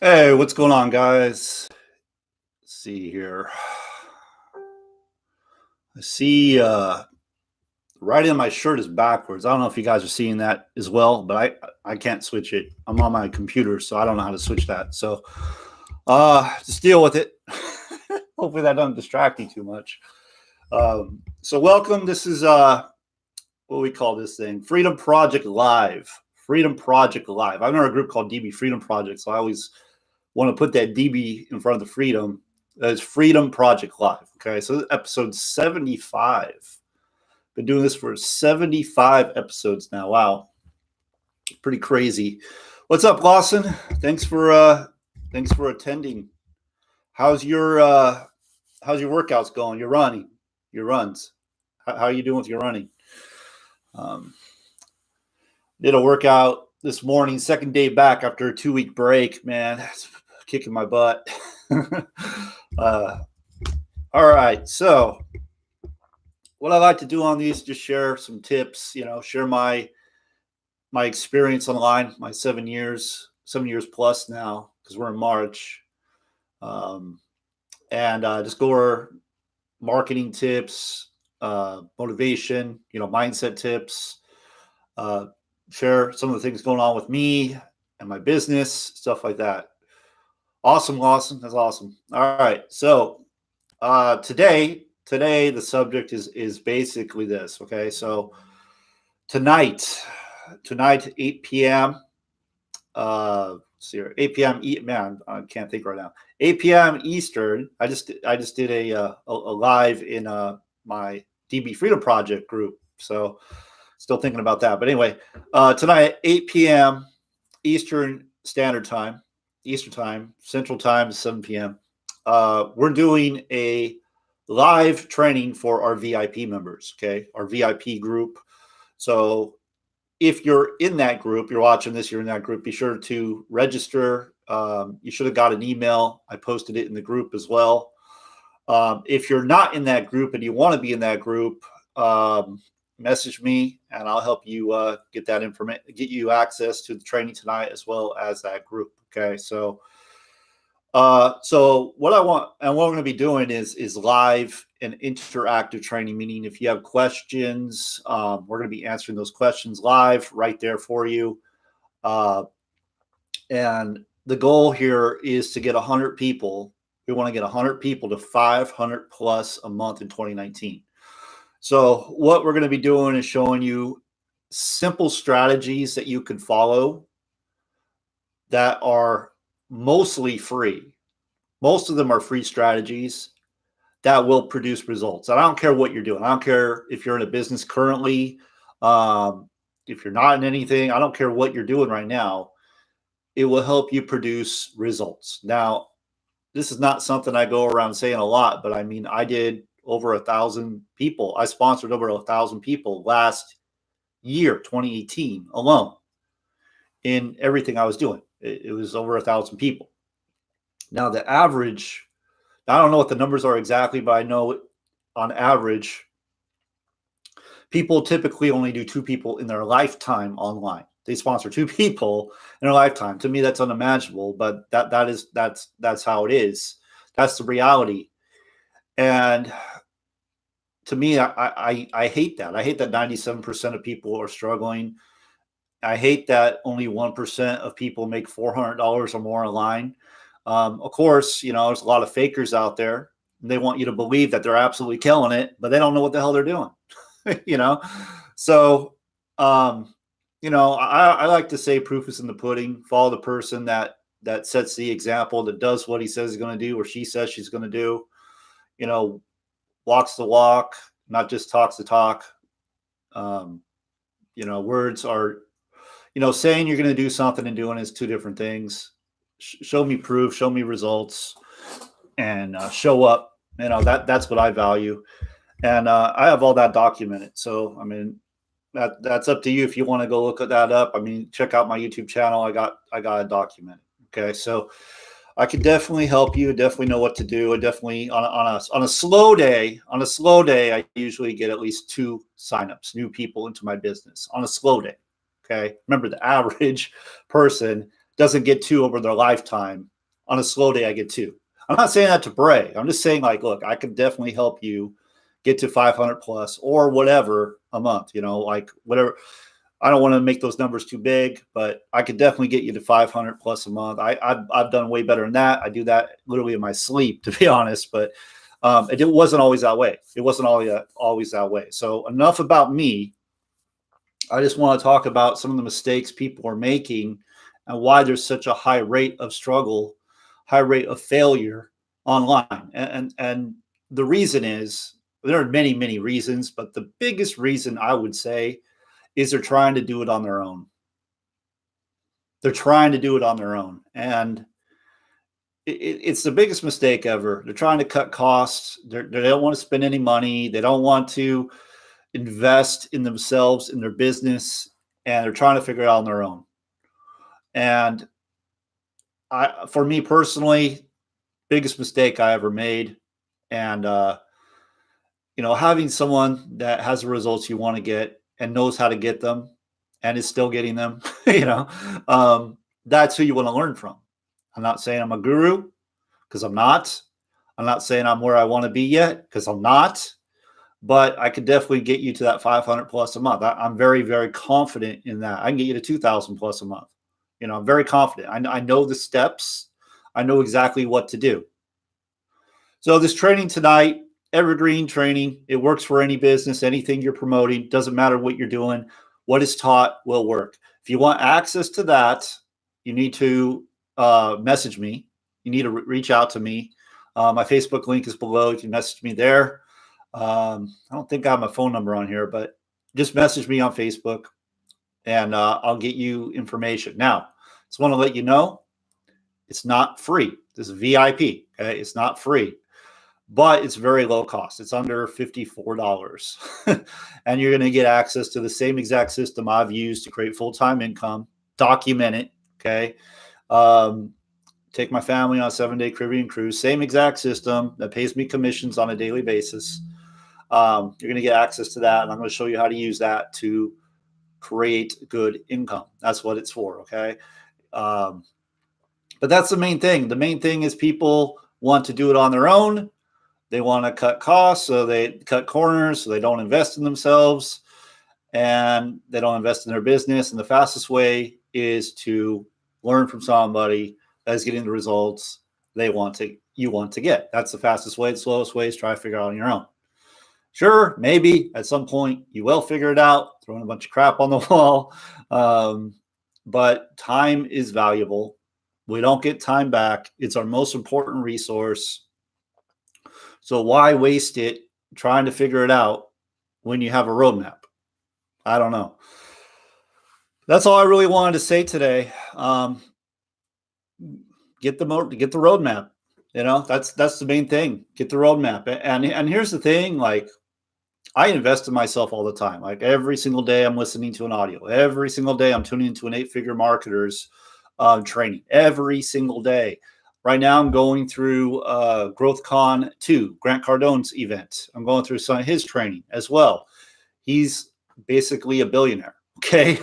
Hey, what's going on, guys? Let's see here. I see right in my shirt is backwards. I don't know if you guys are seeing that as well, but I can't switch it. I'm on my computer, so I don't know how to switch that. So just deal with it. Hopefully that doesn't distract you too much. So welcome. This is what we call this thing, Freedom Project Live. Freedom Project Live. I'm in a group called DB Freedom Project, so I always want to put that DB in front of the Freedom. It's Freedom Project Live. Okay, so this is episode 75. Been doing this for 75 episodes now. Wow, pretty crazy. What's up, Lawson? Thanks for attending. How's your workouts going? Your runs. How are you doing with your running? Did a workout this morning, second day back after a 2-week break. Man, it's kicking my butt. All right, so what I like to do on these is just share some tips. Share my experience online, my 7 years plus now, because we're in March, and just go over marketing tips, motivation, mindset tips. Share some of the things going on with me and my business, stuff like that. Awesome, Lawson. That's awesome. All right. So today the subject is basically this. Okay. So tonight, 8 p.m. See here, 8 p.m. Man, I can't think right now. 8 p.m. Eastern. I just did a live in my DB Freedom Project group. So still thinking about that. But anyway, tonight, 8 p.m. Eastern Standard Time, Central Time, 7 p.m. We're doing a live training for our VIP members, okay? Our VIP group. So if you're in that group, you're watching this, you're in that group, be sure to register. You should have got an email. I posted it in the group as well. If you're not in that group and you want to be in that group, message me and I'll help you get that information, get you access to the training tonight as well as that group. Okay, so what I want and what we're going to be doing is live and interactive training, meaning if you have questions, we're going to be answering those questions live right there for you. And the goal here is to get 100 people. We want to get 100 people to 500 plus a month in 2019. So what we're going to be doing is showing you simple strategies that you can follow that are mostly free. Most of them are free strategies that will produce results. And I don't care what you're doing. I don't care if you're in a business currently, if you're not in anything. I don't care what you're doing right now. It will help you produce results. Now, this is not something I go around saying a lot, but I mean, I did over 1,000 people. I sponsored over 1,000 people last year, 2018 alone, in everything I was doing. It was over 1,000 people. Now the average, I don't know what the numbers are exactly, but I know on average, people typically only do 2 people in their lifetime online. They sponsor 2 people in their lifetime. To me, that's unimaginable, but that's how it is. That's the reality. And to me, I hate that. I hate that 97% of people are struggling. I hate that only 1% of people make $400 or more online. Of course, there's a lot of fakers out there. And they want you to believe that they're absolutely killing it, but they don't know what the hell they're doing. So, I like to say proof is in the pudding. Follow the person that sets the example, that does what he says he's going to do or she says she's going to do. Walks the walk, not just talks the talk. Words are, saying you're going to do something and doing is 2 different things. Show me proof, show me results, and show up. That's what I value. And I have all that documented. So, I mean, that's up to you if you want to go look at that up. I mean, check out my YouTube channel. I got it documented. Okay. So I can definitely help you. Definitely know what to do. I definitely on a slow day, I usually get at least 2 signups, new people into my business on a slow day. Okay. Remember, the average person doesn't get two over their lifetime. On a slow day, I get two. I'm not saying that to brag. I'm just saying, like, look, I could definitely help you get to 500 plus or whatever a month, like whatever. I don't want to make those numbers too big, but I could definitely get you to 500 plus a month. I've done way better than that. I do that literally in my sleep, to be honest, but it wasn't always that way. It wasn't always that way. So enough about me. I just want to talk about some of the mistakes people are making and why there's such a high rate of struggle, high rate of failure online. And the reason is, there are many, many reasons, but the biggest reason I would say is they're trying to do it on their own. They're trying to do it on their own. And it's the biggest mistake ever. They're trying to cut costs. They don't want to spend any money. They don't want to invest in themselves, in their business, and they're trying to figure it out on their own. And for me personally, biggest mistake I ever made. And, having someone that has the results you want to get and knows how to get them and is still getting them, that's who you want to learn from. I'm not saying I'm a guru, because I'm not. I'm not saying I'm where I want to be yet, because I'm not. But I could definitely get you to that 500 plus a month. I'm very, very confident in that. I can get you to 2,000 plus a month. I'm very confident. I know the steps. I know exactly what to do. So this training tonight, evergreen training, it works for any business, anything you're promoting. Doesn't matter what you're doing. What is taught will work. If you want access to that, you need to message me. You need to reach out to me. My Facebook link is below. You can message me there. I don't think I have my phone number on here, but just message me on Facebook and I'll get you information. Now, just want to let you know, it's not free. This is VIP. Okay? It's not free, but it's very low cost. It's under $54. And you're going to get access to the same exact system I've used to create full-time income, document it. Okay. Take my family on a 7-day Caribbean cruise, same exact system that pays me commissions on a daily basis. You're going to get access to that. And I'm going to show you how to use that to create good income. That's what it's for. Okay. But that's the main thing. The main thing is people want to do it on their own. They want to cut costs, so they cut corners, so they don't invest in themselves and they don't invest in their business. And the fastest way is to learn from somebody that is getting the results you want to get. That's the fastest way. The slowest way is try to figure it out on your own. Sure, maybe at some point you will figure it out, throwing a bunch of crap on the wall. But time is valuable. We don't get time back. It's our most important resource. So why waste it trying to figure it out when you have a roadmap? I don't know. That's all I really wanted to say today. Get the roadmap. That's the main thing. Get the roadmap. And here's the thing, like, I invest in myself all the time. Like every single day I'm listening to an audio. Every single day I'm tuning into an 8-figure marketer's training. Every single day. Right now I'm going through GrowthCon 2, Grant Cardone's event. I'm going through some of his training as well. He's basically a billionaire. Okay.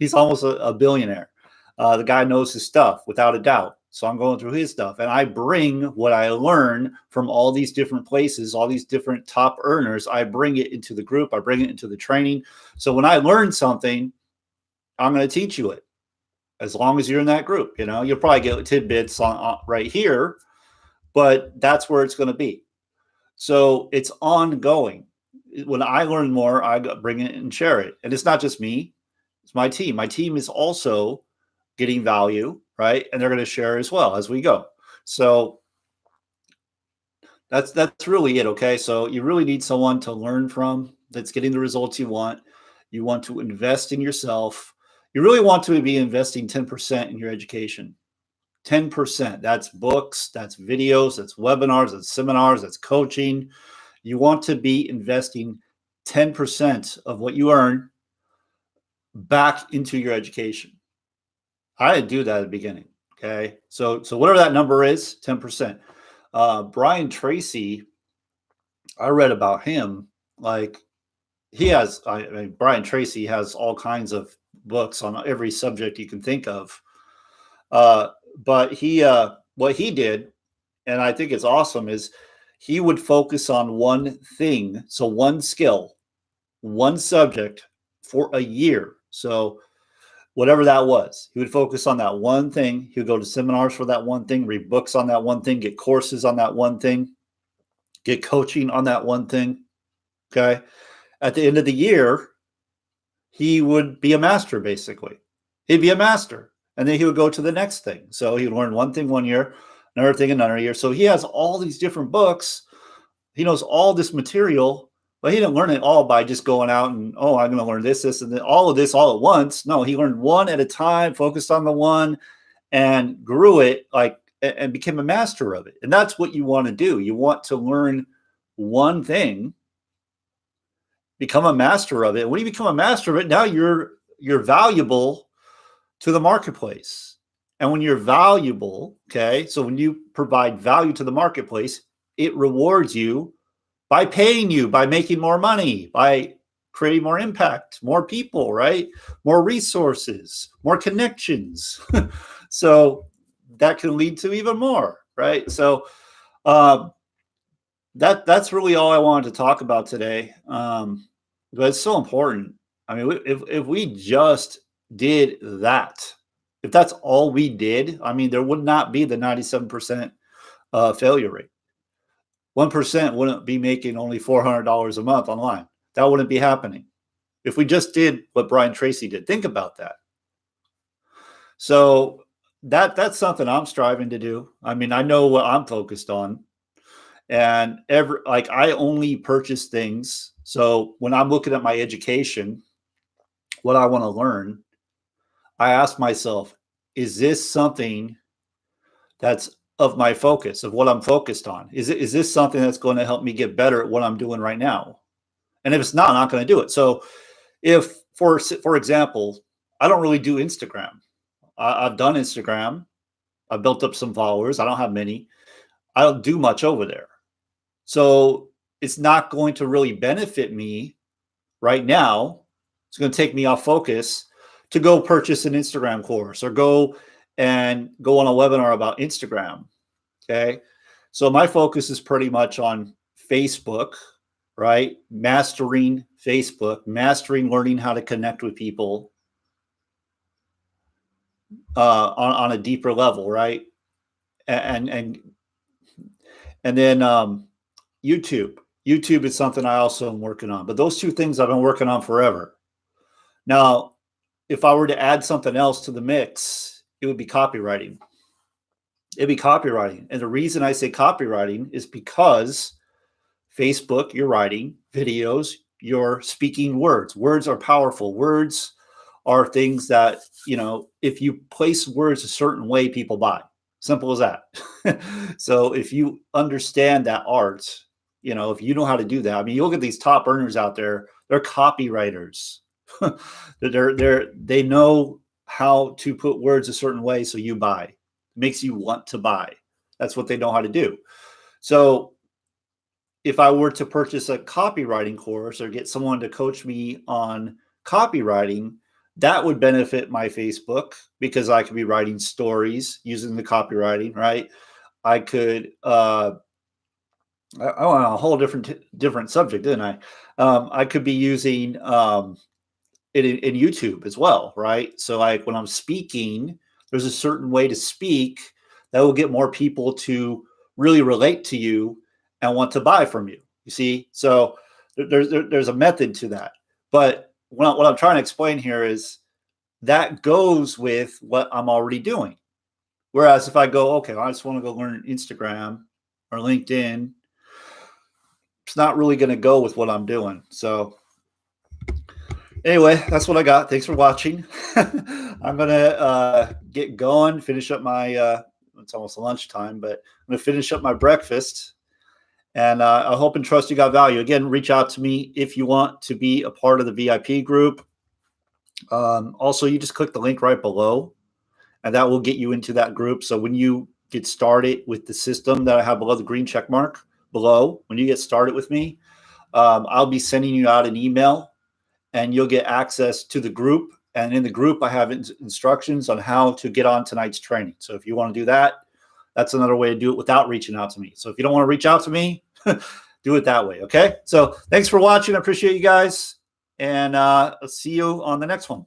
He's almost a billionaire. The guy knows his stuff without a doubt. So I'm going through his stuff and I bring what I learn from all these different places, all these different top earners. I bring it into the group. I bring it into the training. So when I learn something, I'm going to teach you it as long as you're in that group. You'll probably get tidbits on right here, but that's where it's going to be. So it's ongoing. When I learn more, I bring it and share it. And it's not just me. It's my team. My team is also getting value, right? And they're going to share as well as we go. So that's really it. Okay. So you really need someone to learn from that's getting the results you want. You want to invest in yourself. You really want to be investing 10% in your education. 10%. That's books, that's videos, that's webinars, that's seminars, that's coaching. You want to be investing 10% of what you earn back into your education. I didn't do that at the beginning. Okay. So whatever that number is, 10%. Brian Tracy, I read about him. Like Brian Tracy has all kinds of books on every subject you can think of. But what he did, and I think it's awesome, is he would focus on one thing, so one skill, one subject for a year. So whatever that was, he would focus on that one thing. He would go to seminars for that one thing, read books on that one thing, get courses on that one thing, get coaching on that one thing. Okay. At the end of the year, he would be a master, basically. He'd be a master. And then he would go to the next thing. So he would learn one thing one year, another thing another year. So he has all these different books. He knows all this material, but he didn't learn it all by just going out and, oh, I'm going to learn this, and then all of this all at once. No, he learned one at a time, focused on the one, and grew it and became a master of it. And that's what you want to do. You want to learn one thing, become a master of it. When you become a master of it, now you're valuable to the marketplace. And when you're valuable, okay, so when you provide value to the marketplace, it rewards you by paying you, by making more money, by creating more impact, more people, right? More resources, more connections. So that can lead to even more, right? So that's really all I wanted to talk about today. But it's so important. I mean, if we just did that, if that's all we did, I mean, there would not be the 97% failure rate. 1% wouldn't be making only $400 a month online. That wouldn't be happening if we just did what Brian Tracy did. Think about that. So that's something I'm striving to do. I mean, I know what I'm focused on, and I only purchase things. So when I'm looking at my education, what I want to learn, I ask myself, is this something that's of my focus, of what I'm focused on? Is this something that's going to help me get better at what I'm doing right now? And if it's not, I'm not going to do it. So if, for example, I don't really do Instagram. I've done Instagram. I've built up some followers. I don't have many. I don't do much over there. So it's not going to really benefit me right now. It's going to take me off focus to go purchase an Instagram course or go on a webinar about Instagram. Okay. So my focus is pretty much on Facebook, right? Mastering Facebook, mastering learning how to connect with people on a deeper level, right? And then YouTube. YouTube is something I also am working on. But those two things I've been working on forever. Now, if I were to add something else to the mix, it would be copywriting. It'd be copywriting. And the reason I say copywriting is because Facebook, you're writing videos, you're speaking words. Words are powerful. Words are things that, if you place words a certain way, people buy. Simple as that. So if you understand that art, if you know how to do that, I mean, you look at these top earners out there, they're copywriters. They know how to put words a certain way so you buy. It makes you want to buy. That's what they know how to do. So if I were to purchase a copywriting course or get someone to coach me on copywriting, that would benefit my Facebook because I could be writing stories using the copywriting, right? I could, I went on a whole different subject, didn't I? I could be using it in YouTube as well, right? So like when I'm speaking, there's a certain way to speak that will get more people to really relate to you and want to buy from you. You see? So there's a method to that. But what I'm trying to explain here is that goes with what I'm already doing. Whereas if I go, okay, I just want to go learn Instagram or LinkedIn, it's not really going to go with what I'm doing. So anyway, that's what I got. Thanks for watching. I'm going to get going, finish up my, it's almost lunchtime, but I'm going to finish up my breakfast. And I hope and trust you got value. Again, reach out to me if you want to be a part of the VIP group. Also, you just click the link right below, and that will get you into that group. So when you get started with the system that I have below the green check mark below, when you get started with me, I'll be sending you out an email, and you'll get access to the group. And in the group, I have instructions on how to get on tonight's training. So if you want to do that, that's another way to do it without reaching out to me. So if you don't want to reach out to me, do it that way. Okay. So thanks for watching. I appreciate you guys. And I'll see you on the next one.